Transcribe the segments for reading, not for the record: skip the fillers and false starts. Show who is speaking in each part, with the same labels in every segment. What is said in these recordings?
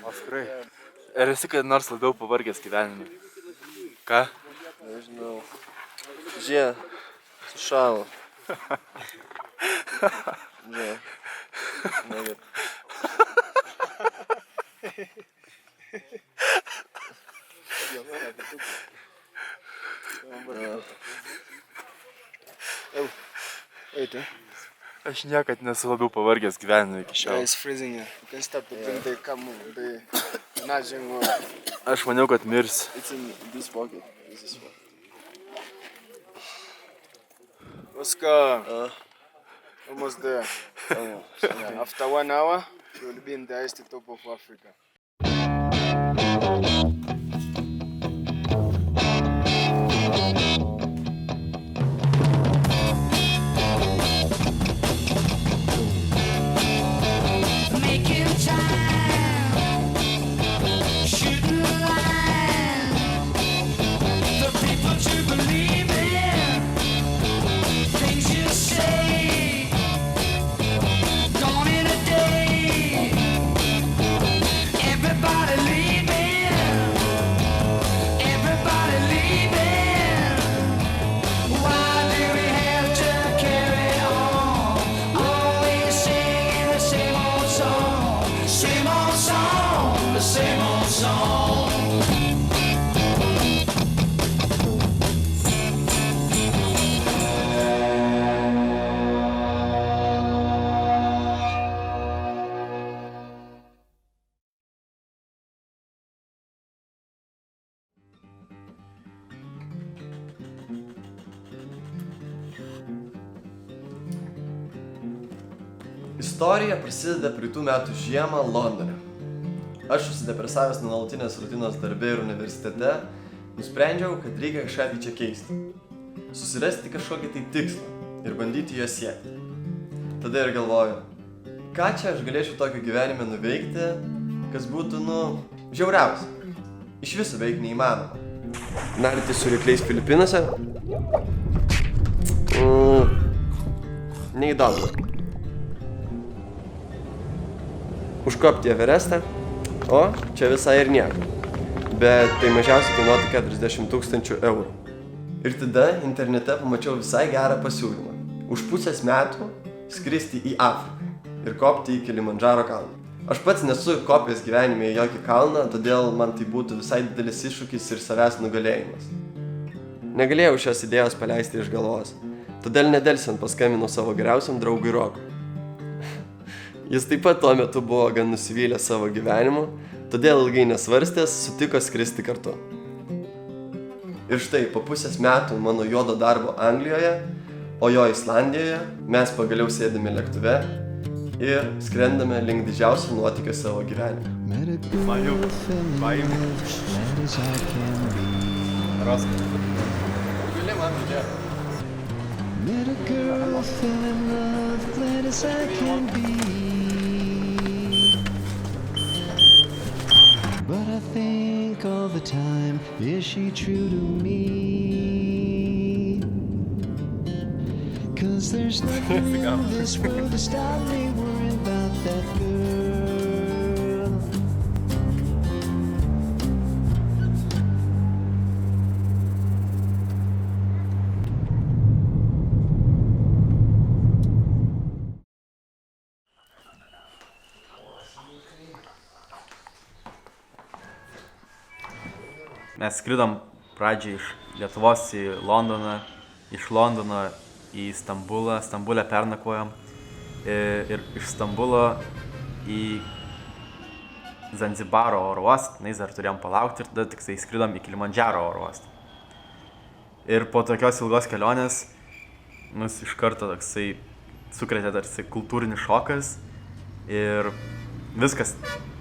Speaker 1: Oskarai. Ar esi kad nors labiau pavargęs gyvenime? Ką?
Speaker 2: Nežinau. Žie, sušalo. Ne. Negerai.
Speaker 3: Eiti.
Speaker 1: Aš niekad nesu labiau pavargęs gyvenime iki šiol.
Speaker 3: It's freezing here. You can stop it when they come, they nudging or
Speaker 1: Aš maniau, kad mirsiu.
Speaker 2: It's in this pocket. This is pocket.
Speaker 3: Oscar. Almost there.
Speaker 2: Almost.
Speaker 3: Yeah, after 1 hour, you will be in the highest top of Africa.
Speaker 2: Istorija prasideda praeitų metų žiemą Londone. Aš susidepresavęs nuo nuolatinės rutinos darbe ir universitete, nusprendžiau, kad reikia kažką tai čia keisti. Susirasti kažkokį tai tikslą ir bandyti jo siekti. Tada ir galvoju, ką čia aš galėčiau tokio gyvenime nuveikti, kas būtų, žiauriausia. Iš viso beveik neįmanoma. Naryti su rykliais Filipinuose? Neįdomu. Užkopti Everestą, o čia visai ir nieko. Bet tai mažiausiai kainuotų 40 000 eurų. Ir tada internete pamačiau visai gerą pasiūlymą. Už pusės metų skristi į Afriką ir kopti į Kilimandžaro kalną. Aš pats nesu kopęs gyvenime į jokį kalną, todėl man tai būtų visai didelis iššūkis ir savęs nugalėjimas. Negalėjau šios idėjos paleisti iš galvos, todėl nedelsiant paskambinau savo geriausiam draugui Rokui. Jis taip pat tuo metu buvo gan nusivylęs savo gyvenimu, todėl ilgai nesvarstęs sutiko skristi kartu. Ir štai po pusės metų mano juodo darbo Anglijoje, o jo Islandijoje, mes pagaliau sėdime lėktuve ir skrendame link didžiausio nuotykio savo gyvenime.
Speaker 4: But I think all the time, is she true to me? 'Cause there's nothing in this world to stop me worrying about that girl.
Speaker 5: Mes skridom pradžiai iš Lietuvos į Londoną, iš Londono į Stambulą, Stambulę pernakvojom ir iš Stambulo į Zanzibaro oro uostą, dar turėjom palaukti ir tada tiksai skridom į Kilimandžaro oro uostą. Ir po tokios ilgos kelionės mus iš karto toksai sukrėtė tarsi kultūrinis šokas ir viskas,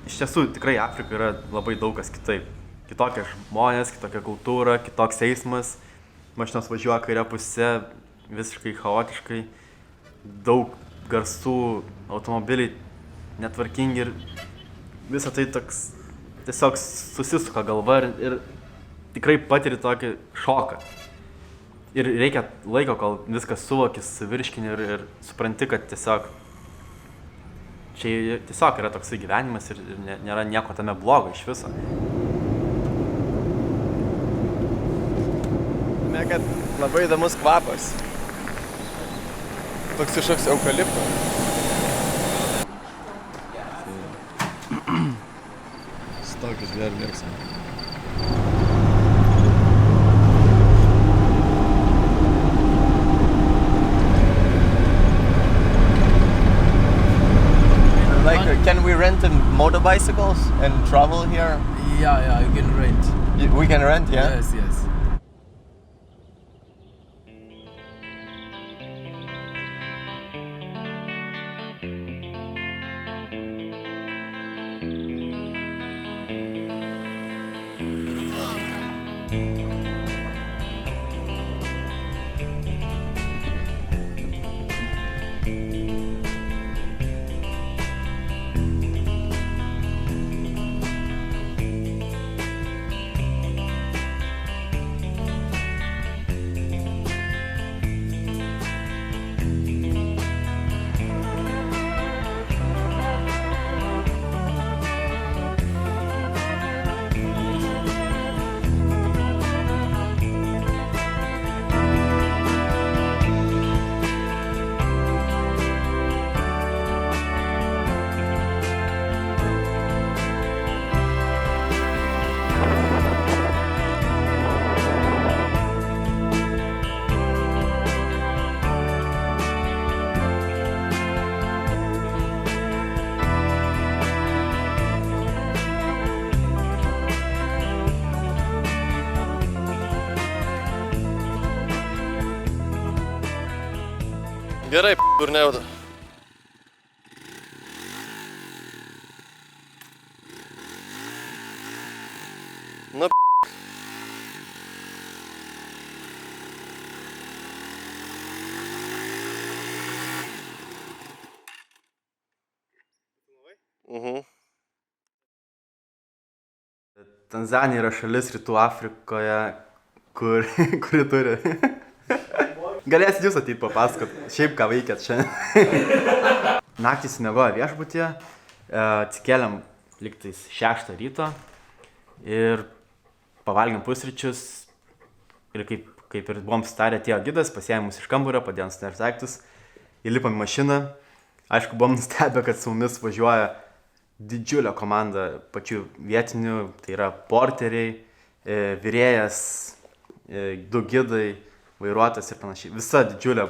Speaker 5: iš tiesų tikrai Afrika yra labai daug kas kitaip. Kitokie žmonės, kitokia kultūra, kitoks eismas, mašinos važiuoja kairę pusę, visiškai chaotiškai, daug garsų, automobiliai netvarkingi ir visą tai toks tiesiog susisuka galva ir tikrai patiri tokį šoką. Ir reikia laiko, kol viskas suvokis, suvirškini ir supranti, kad tiesiog čia tiesiog yra toksai gyvenimas ir nėra nieko tame blogo iš viso.
Speaker 2: Kad labai įdomus kvapas. Toks kažkoks eukalipto. Stokius vėl mėgsim. Like, can we rent motorbicycles and travel here?
Speaker 6: Yeah, you can rent.
Speaker 2: We can rent, yeah?
Speaker 6: Yes.
Speaker 2: Gerai, kur nejauda. Na,
Speaker 5: Tanzanija yra šalis Rytų Afrikoje, kuri turi. Galėsit jūs ateit papasakot, šiaip ką veikėt šiandien. Naktį simiegojo viešbutyje, atsikėlėm lygtais 6 ryto ir pavalgėm pusryčius ir kaip ir buvom sutarę, atėjo gidas, pasiėmė mus iš kambario, padėjo nusinešti daiktus, įlipom į mašiną. Aišku, buvom nustebę, kad su mumis važiuoja didžiulė komanda pačių vietinių, tai yra porteriai, virėjas, 2 gidai, vairuotojas ir panašiai. Visa didžiulė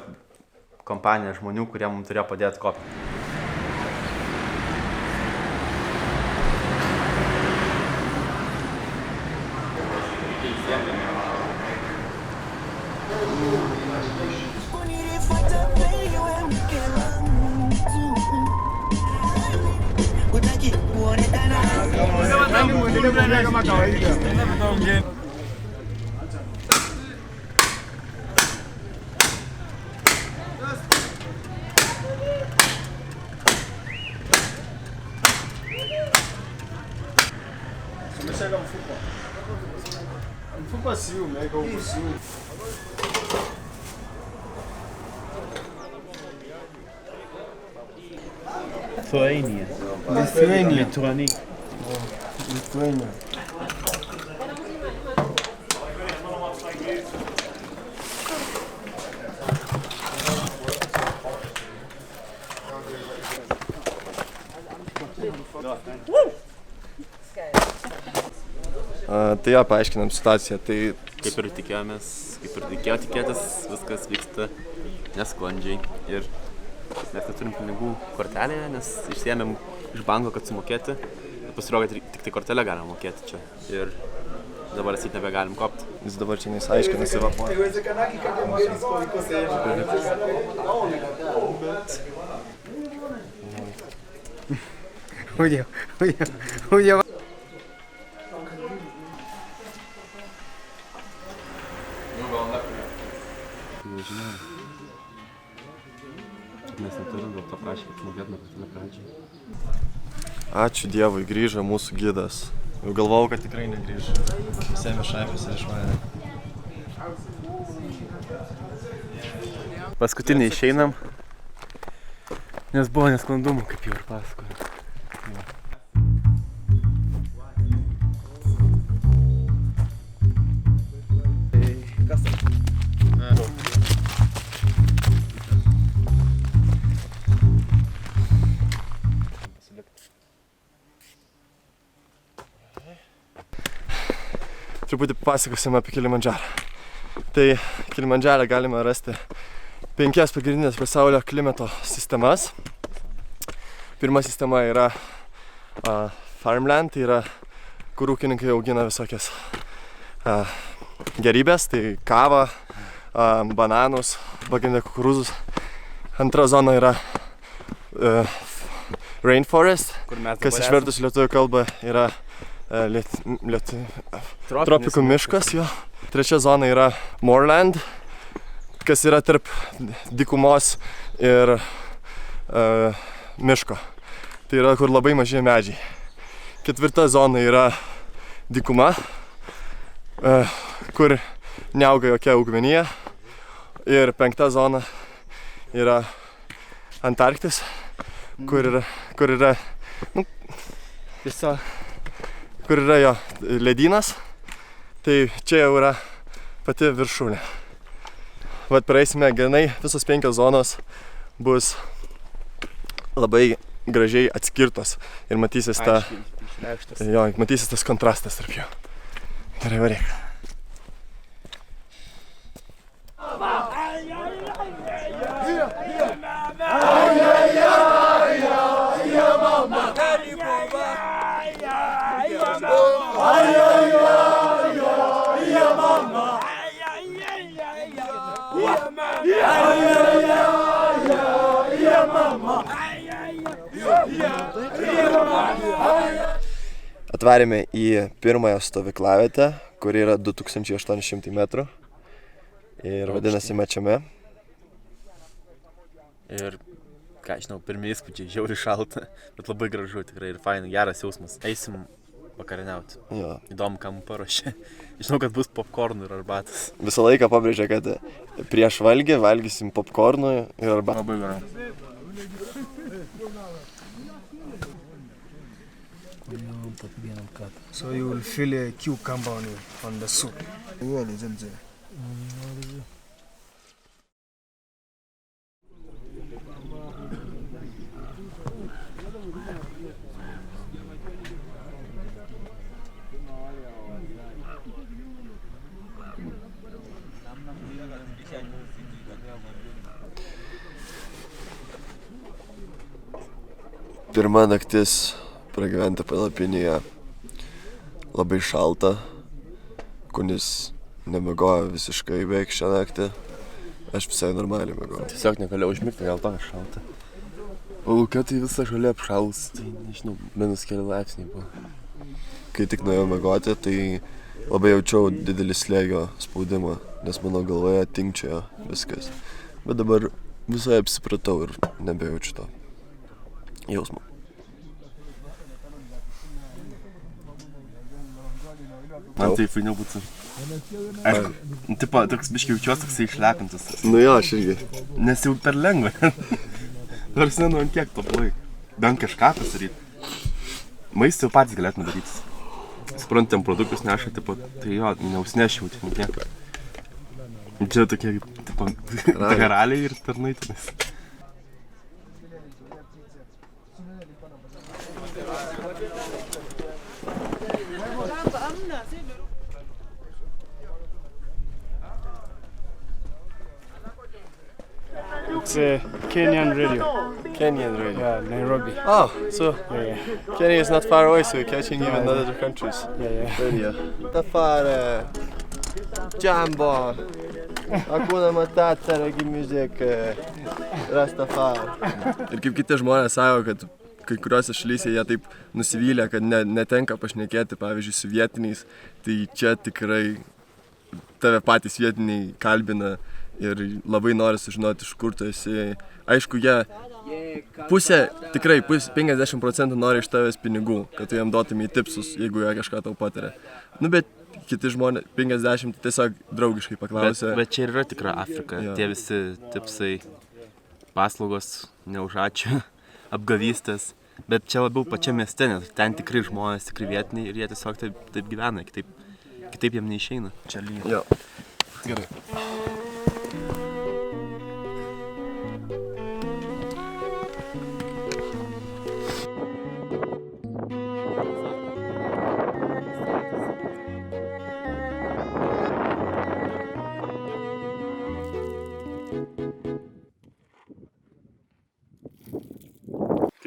Speaker 5: kompanija žmonių, kurie mums turėjo padėti kopti.
Speaker 6: Lithuania.
Speaker 2: Tai jo, paaiškinam situaciją. Tai
Speaker 5: Kaip ir tikėjomės, kaip ir reikėjo tikėtis, viskas vyksta nesklandžiai ir mes neturim pinigų kortelėje, nes išsiėmėm iš banko, kad sumokėti. Pasirodo, kad tik tai kortelę galim mokėti čia ir dabar atseit nebegalim kopti.
Speaker 2: Jis dabar čia neįsiaiškinasi vapo.
Speaker 5: Mes neturim, dėl to prašė, kad mokėtume kortelę pradžiai.
Speaker 2: Ačiū Dievui, grįžo mūsų gidas. Jau galvojau, kad tikrai negrįžo. Sėmė šaipės ir išvarė.
Speaker 5: Paskutinį išeinam.
Speaker 1: Nes buvo nesklandumų, kaip jau ir pasakoju.
Speaker 2: Truputį pasakosim apie Kilimandžarą. Tai Kilimandžarą galime rasti 5 pagrindinės pasaulio klimato sistemas. Pirma sistema yra farmland, tai yra, kur ūkininkai augina visokias gerybės, tai kavą, bananus, pagrindė kukurūzus. Antra zona yra rainforest, kas išvertus lietuvių kalbą yra tropikų miškas, jo. Trečia zona yra moorland, kas yra tarp dykumos ir miško. Tai yra, kur labai maži medžiai. Ketvirta zona yra dykuma, kur neauga jokia augmenija. Ir penkta zona yra Antarktis, kur yra kur yra jo ledynas. Tai čia jau yra pati viršūnė. Vat praeisime genai, visos 5 zonos bus labai gražiai atskirtos ir matysis matysis tas kontrastas tarp jų. Gerai, varyk. Atvarėme į pirmąją stovyklavietę, kuri yra 2800 metrų ir vadinasi Mačiame.
Speaker 1: Ir, ką žinau, pirmie įspūdžiai, žiauriai šalta, bet labai gražu tikrai ir fainai, geras jausmas. Eisim vakarieniauti.
Speaker 2: Jo.
Speaker 1: Įdomu, ką mums paruošė. Žinau, kad bus popkornų ir arbatas.
Speaker 2: Visą laiką pabrėžia, kad prieš valgį valgysim popkornų ir arbatą.
Speaker 1: Labai gerai.
Speaker 3: So you will feel a cucumber on the soup.
Speaker 2: Pirma naktis pragyventa palapinėje. Labai šalta. Kunis nemiegojo visiškai beveik šią naktį. Aš visai normaliai miegojau.
Speaker 1: Tiesiog negalėjau užmigti, gal to šalta. O lauke tai visa žolė apšalus, tai nežinau, minus keli laipsniai buvo.
Speaker 2: Kai tik nuėjau miegoti, tai labai jaučiau didelį slėgio spaudimą, nes mano galvoje tinkčiojo viskas. Bet dabar visai apsipratau ir nebejaučiu to jausmo.
Speaker 1: Man tai fainiau būtų. Aišku, tipo, toks biškai jaučiuos toksai išlepintas.
Speaker 2: Nu jo, aš irgi.
Speaker 1: Nes jau per lengva. Nors nenu ant kiek to blai. Bent kažką pasidaryti. Maistą jau patys galėtume daryti. Suprantam, produktus neša, tipo, tai jo, neužsinešiau tik nieko. Čia tokie, tipo, karaliai ir tarnaitinės.
Speaker 6: It's a Kenyan radio.
Speaker 2: Kenyan radio.
Speaker 6: Yeah, Nairobi.
Speaker 2: Oh, so
Speaker 6: Yeah,
Speaker 2: Kenya is not far away, so you're catching even other countries.
Speaker 6: yeah.
Speaker 2: Radio. Tafare, Jambo, Hakuna Matata, reggae music, Rastafari. Ir kaip kiti žmonės sako, kad kai kuriuose šalyse jie taip nusivylė, kad netenka pašnekėti, pavyzdžiui, su vietiniais, tai čia tikrai tave patys vietiniai kalbina ir labai nori sužinoti, iš kur tu esi. Aišku, jie tikrai 50% nori iš tavęs pinigų, kad tu jam duotumai tipsus, jeigu jie kažką tau patiria. Nu, bet kiti žmonės 50 tiesiog draugiškai paklausė.
Speaker 1: Bet čia yra tikra Afrika,
Speaker 2: Jo.
Speaker 1: tie visi tipsai. paslaugos, ne už ačiū, apgavystės. Bet čia labiau pačia mieste, nes ten tikrai žmonės, tikrai vietiniai ir jie tiesiog taip gyvena, kitaip jiem neišeina. Čia lygiai.
Speaker 2: Jo. Gerai.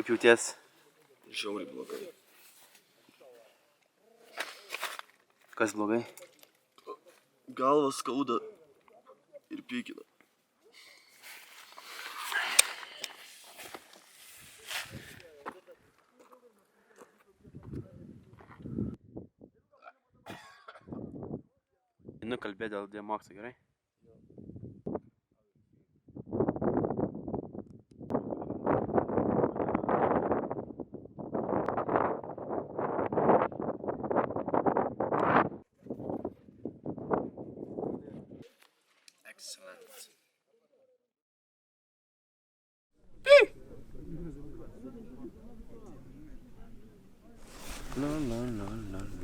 Speaker 1: Kaip jauties?
Speaker 2: Žiauriai blogai.
Speaker 1: Kas blogai?
Speaker 2: Galva skauda ir pykina.
Speaker 1: Einu kalbėti dėl diamokso, gerai?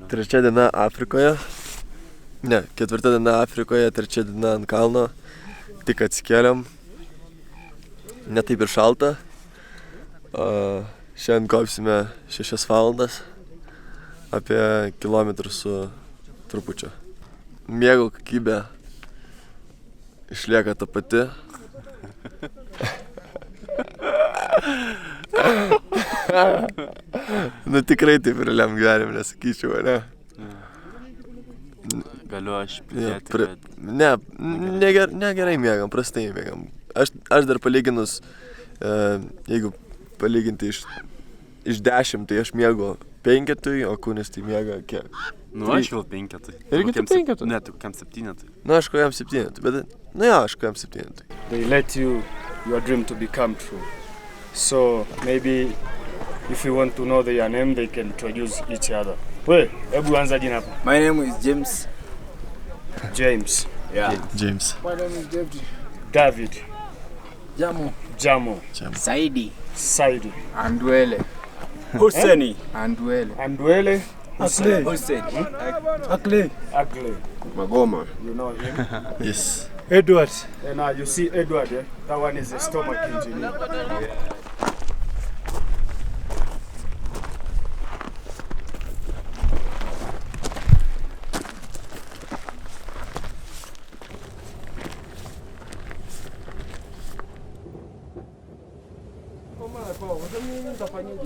Speaker 2: Trečia diena Afrikoje. Ne, ketvirta diena Afrikoje, trečia diena ant kalno. Tik atsikėlėm. Ne taip ir šalta. Šiandien kopsime 6 valandas. Apie kilometrų su trupučiu. Miego kokybė išlieka ta pati. Nu tikrai taip ir lem gyvenim, nesakyčiau, ne?
Speaker 1: Galiu aš pridėti, bet...
Speaker 2: Negerai miegam, prastai miegam. Aš dar palyginus, jeigu palyginti iš 10, tai aš miegu 5, o Kūnis tai miega kiek?
Speaker 1: Nu, aš gal 5.
Speaker 2: Irgi tu 5?
Speaker 1: Ne, tu kokiam 7.
Speaker 2: Nu, aš kokiam 7, bet... Nu jo, aš kokiam 7.
Speaker 6: They let your dream to become true. So maybe if you want to know their name, they can introduce each other. Well, hebu anza jina hapo.
Speaker 3: My name is James.
Speaker 6: James.
Speaker 3: Yeah.
Speaker 2: James.
Speaker 3: My name is David.
Speaker 6: David.
Speaker 3: Jamo.
Speaker 6: Jamo.
Speaker 3: Saidi.
Speaker 6: Saidi.
Speaker 3: Andwele.
Speaker 6: Husseini.
Speaker 3: Andwele.
Speaker 6: Andwele.
Speaker 3: Hussein. Akle.
Speaker 6: Agle.
Speaker 2: Magoma.
Speaker 6: You know him.
Speaker 2: Yes.
Speaker 6: Edward. And now you see Edward, eh? That one is a stomach engineer.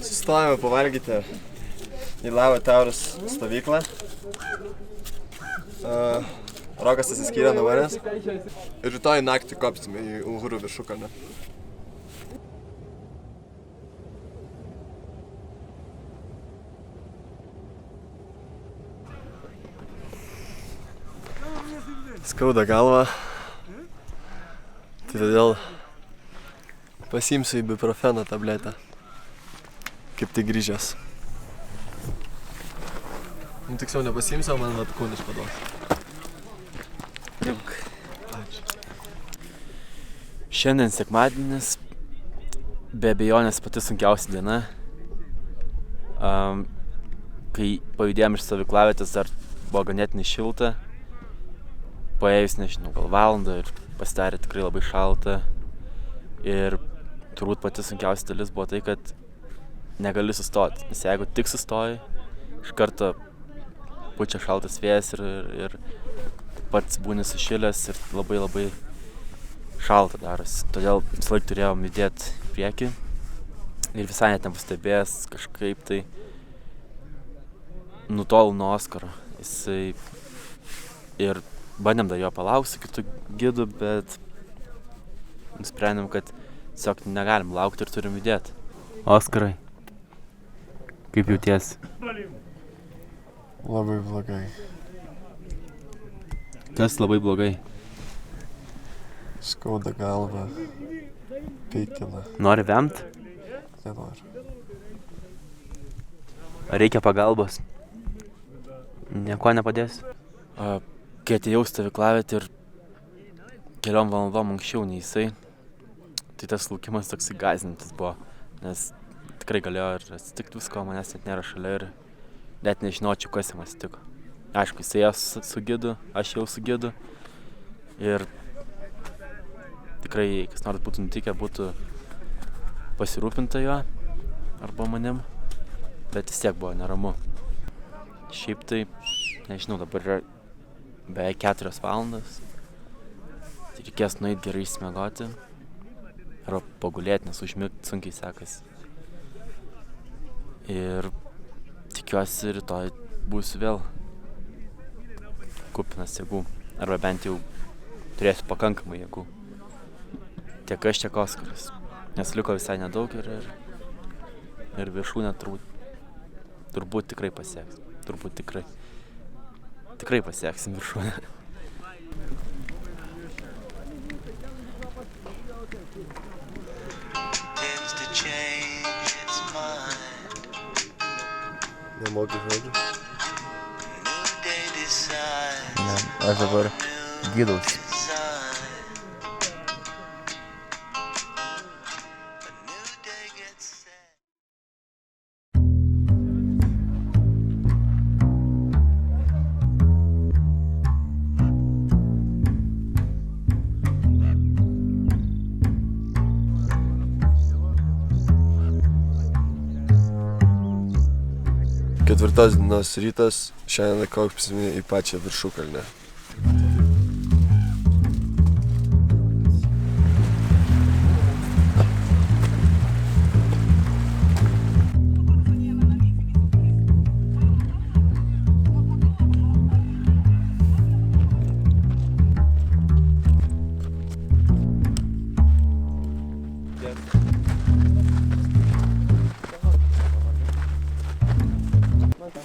Speaker 2: Sustojame pavalgyti į Lava Taurus stovyklą. Rokas atsiskyrė nuo manęs. Ir rytoj naktį kopsime į Uhuru viršukalnę. Skauda galva. Tai todėl pasiimsiu ibuprofeno tabletę. Kaip tai grįžęs. Nu, tiksliau nepasiimsiu, o man vat Kūnis paduos.
Speaker 1: Šiandien sekmadienis, be abejonės pati sunkiausia diena. Kai pajudėjom iš stovyklavietės, dar buvo ganėtinai šilta. Paėjus, nežinau, gal valandą ir pasidarė tikrai labai šalta. Ir turbūt pati sunkiausia dalis buvo tai, kad negali sustoti. Nes jeigu tik sustoji, iš karto pučia šaltas vėjas ir pats būni sušilęs ir labai šalta darosi. Todėl visą laiką turėjom judėti į priekį ir visai net nepastebėjęs kažkaip tai nutolų nuo Oskaro. Jisai ir bandėm dar jo palaukti su kitu gidu, bet nusprendėm, kad tiesiog negalim laukti ir turim judėti. Oskarai, kaip jautiesi?
Speaker 2: Labai blogai.
Speaker 1: Kas labai blogai?
Speaker 2: Skauda galva. Pykina.
Speaker 1: Nori vemt?
Speaker 2: Nenoriu.
Speaker 1: Ar reikia pagalbos? Nieko nepadės? Kai atėjau stovyklavietę ir keliom valandom anksčiau nei jisai,
Speaker 7: Tai tas laukimas toksai gąsdinantis buvo, nes tikrai galėjo ir atsitikti visko, manęs net nėra šalia ir net nežinočiau, kas jam atsitiko. Aišku, jisai ėjo su gidu, aš jau su gidu ir tikrai, kas nors būtų nutikę, būtų pasirūpinta jo arba manim, bet vis tiek buvo neramu. Šiaip tai, nežinau, dabar yra beveik 4 valandas, tai reikės nueit gerai išsimiegoti arba pagulėti, nes užmigt sunkiai sekasi. Ir tikiuosi rytoj būsiu vėl kupinas jėgų, arba bent jau turėsiu pakankamai jėgų. Tiek aš, tiek Oskaras, nes liko visai nedaug ir viršūnė turbūt tikrai pasieks. Turbūt tikrai pasieksim viršūnę.
Speaker 2: Nemoki žodžių?
Speaker 8: Ne, aš dabar gydausi.
Speaker 2: Ketvirtos dienos rytas, šiandien kopsime į pačią viršukalnę.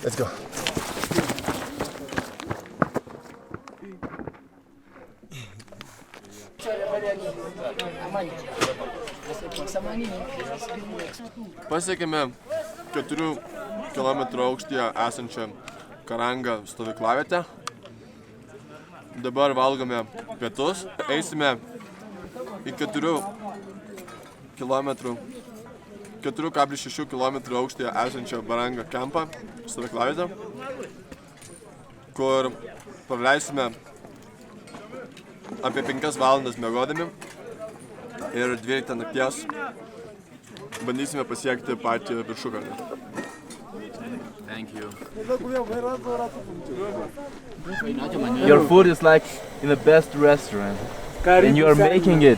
Speaker 2: Let's go. Pasiekėme 4 km aukštyje esančią Karangą stovyklavietę. Dabar valgome pietus. Eisime į 4,6 km aukštyje esančią Baranga kempą stovyklavietę, kur praleisime apie 5 valandas miegodami ir 12 nakties bandysime pasiekti patį viršukalnę.
Speaker 7: Thank you.
Speaker 8: Your food is like in the best restaurant. And you are making it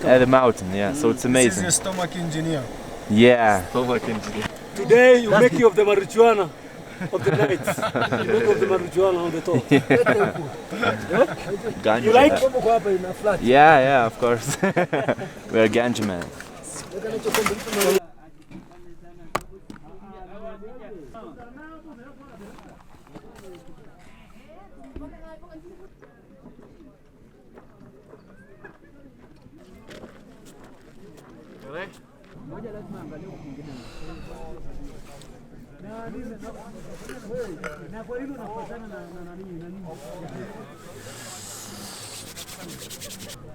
Speaker 8: at the mountain, yeah, so it's amazing.
Speaker 3: This is your stomach engineer.
Speaker 8: Yeah.
Speaker 9: Today you make you of the marijuana of the night. You make of the marijuana on the top.
Speaker 8: Ganja.
Speaker 9: You like?
Speaker 8: Yeah, of course. We are ganja man.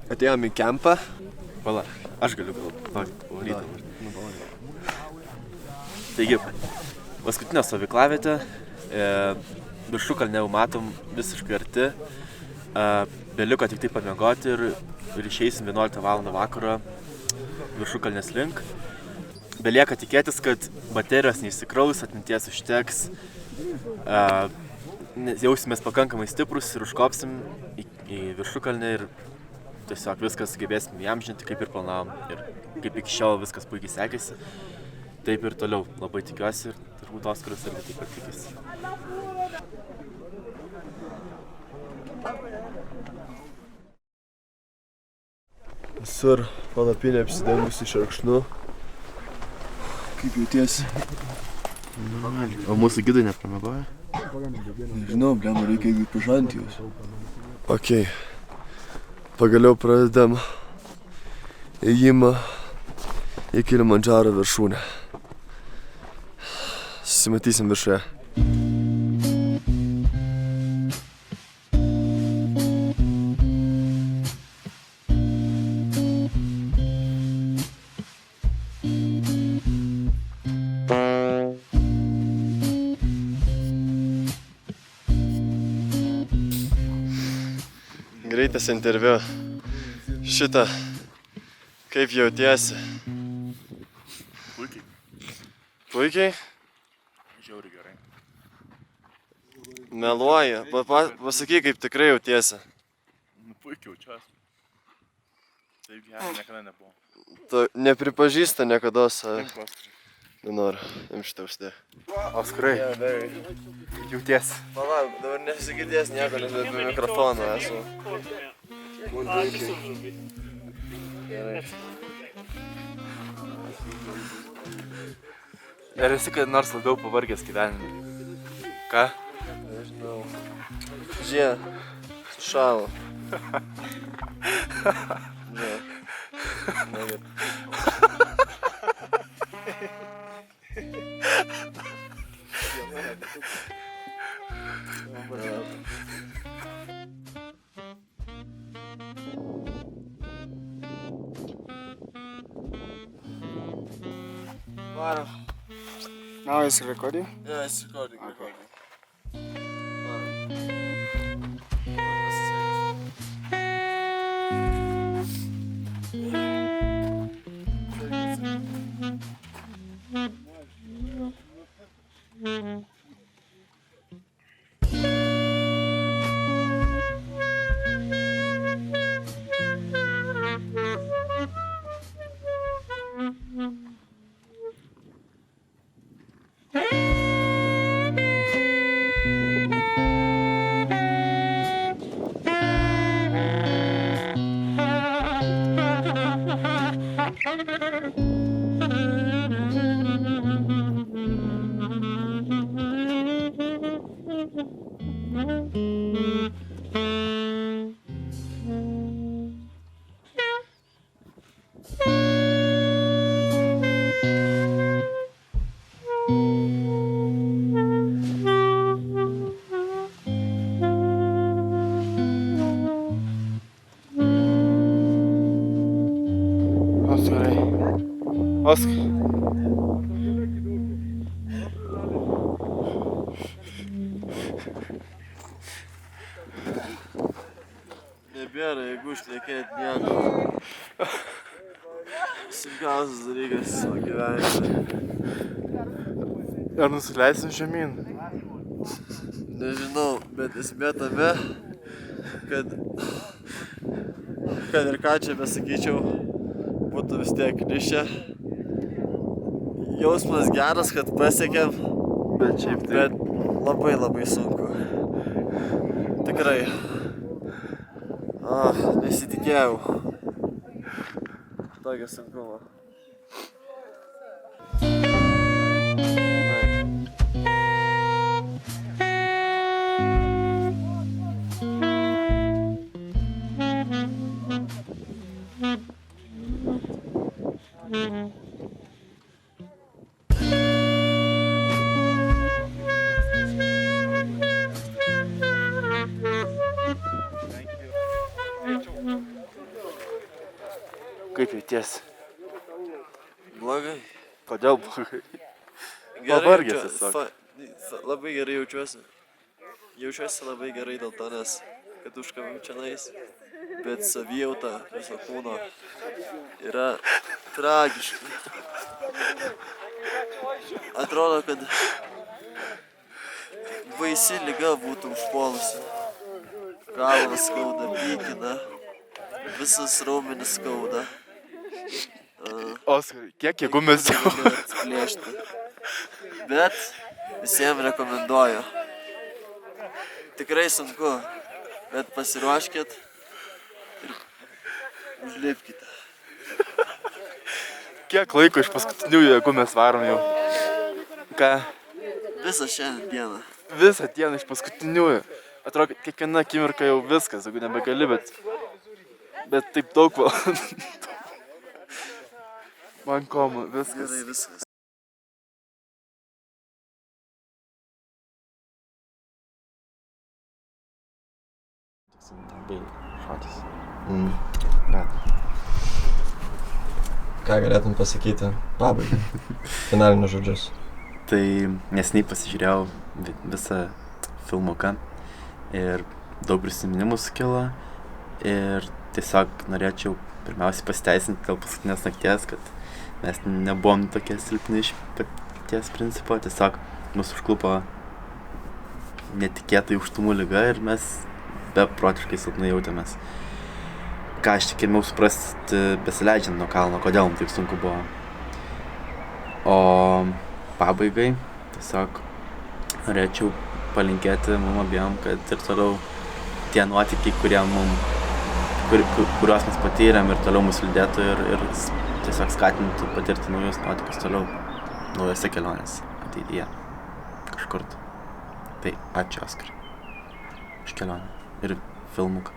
Speaker 2: Atėjom į kempą.
Speaker 1: Pala, aš galiu pavaryti. Taigi, paskutinė stovyklavietė, viršukalnę jau matom visiškai arti, beliko tik tai pamiegoti ir išeisim 11 val. Vakaro viršukalnės link. Belieka tikėtis, kad baterijos neįsikraus, atminties užteks, jausimės pakankamai stiprus ir užkopsim į viršukalnę ir tiesiog viskas sugebėsim įamžinti, kaip ir planavom. Ir kaip iki šiol viskas puikiai sekėsi, taip ir toliau labai tikiuosi ir turbūt Oskaras irgi taip pat tikisi.
Speaker 2: Visur palapinė apsidengusi šerkšnu. Kaip jautiesi?
Speaker 1: O mūsų gidai nepramiegoja?
Speaker 2: Nežinau, blema, reikia pažadinti juos. Okei. Pagaliau pradedam ėjimą į Kilimandžaro viršūnę. Susimatysim viršuje. greitas interviu. Šitą, kaip jautiesi?
Speaker 1: Puikiai.
Speaker 2: Puikiai?
Speaker 1: Žiauriai gerai.
Speaker 2: Meluoji. Pasakyk, kaip tikrai jautiesi.
Speaker 1: Puikiai jaučiuosi. Taip gerai niekada nebuvo.
Speaker 2: Tu nepripažįsta niekada save. Nenoriu, šitą užsidė.
Speaker 1: Oskarai, jautiesi.
Speaker 2: Palauk, dabar nesigirdės nieko, nes be mikrofono esu. Gerai.
Speaker 8: Ar esi kad nors labiau pavargęs gyvenime? Ką?
Speaker 2: Nežinau. Žie, sušalo. Ne. Negerai.
Speaker 6: Now it's recording?
Speaker 2: Yeah, it's recording.
Speaker 8: Oskar.
Speaker 2: Nebėra, jeigu šnekėt nieko. Sunkiausias dalykas savo gyvenime.
Speaker 8: Ar nusileisim žemyn?
Speaker 2: Nežinau, bet esmė tame, kad ir ką čia besakyčiau, būtų vis tiek klišė. Jausmas geras, kad pasiekėm,
Speaker 8: Bet šiaip tai...
Speaker 2: bet labai labai sunku. Tikrai. Nesitikėjau. Tokio sunkumo.
Speaker 8: Kaip jautiesi?
Speaker 2: Blogai.
Speaker 8: Kodėl blogai?
Speaker 2: Gerai
Speaker 8: Pavargęs
Speaker 2: jaučiuosi.
Speaker 8: tiesiog.
Speaker 2: Labai gerai jaučiuosi. Jaučiuosi labai gerai dėl to, nes kad užkabim čionais, bet savijauta viso kūno yra tragiška. Atrodo, kad baisi liga būtų užpuolusi. Galvas skauda, pykina, visas raumenis skauda.
Speaker 8: Oskar, kiek jėgų mes jau...
Speaker 2: Atsiplėšti. Bet visiems rekomenduoju. Tikrai sunku, bet pasiruoškit ir užlipkite.
Speaker 8: Kiek laiko iš paskutinių jėgų mes varom jau? Ką?
Speaker 2: Visą šiandien dieną.
Speaker 8: Visą dieną iš paskutiniųjų. Atrodo, kad kiekviena akimirka jau viskas, jeigu nebegali, bet taip daug valandų. Man koma, viskas.
Speaker 2: Gerai, viskas.
Speaker 7: Labai šotis.
Speaker 2: Ką galėtum pasakyti? Pabaigai. Finalinius žodžius.
Speaker 5: Tai neseniai pasižiūrėjau visą filmuką ir daug prisiminimų sukilo
Speaker 7: Ir tiesiog norėčiau pirmiausiai pasiteisinti dėl paskutinės nakties, kad mes nebuvom tokie silpni iš paties principo. Tiesiog mus užklupo netikėtai užtumų liga ir mes beprotiškai silpnai jautėmės. Ką aš tik ėmiau suprasti besileidžiant nuo kalno, kodėl mums taip sunku buvo. O pabaigai tiesiog norėčiau palinkėti mum abiem, kad ir toliau tie nuotykiai, kuriuos mes patyrėm ir toliau mus lydėtų ir tiesiog skatintų patirti naujus nuotykius toliau, naujose kelionėse ateityje, kažkur. Tai ačiū, Oskarai, už kelionę ir filmuką.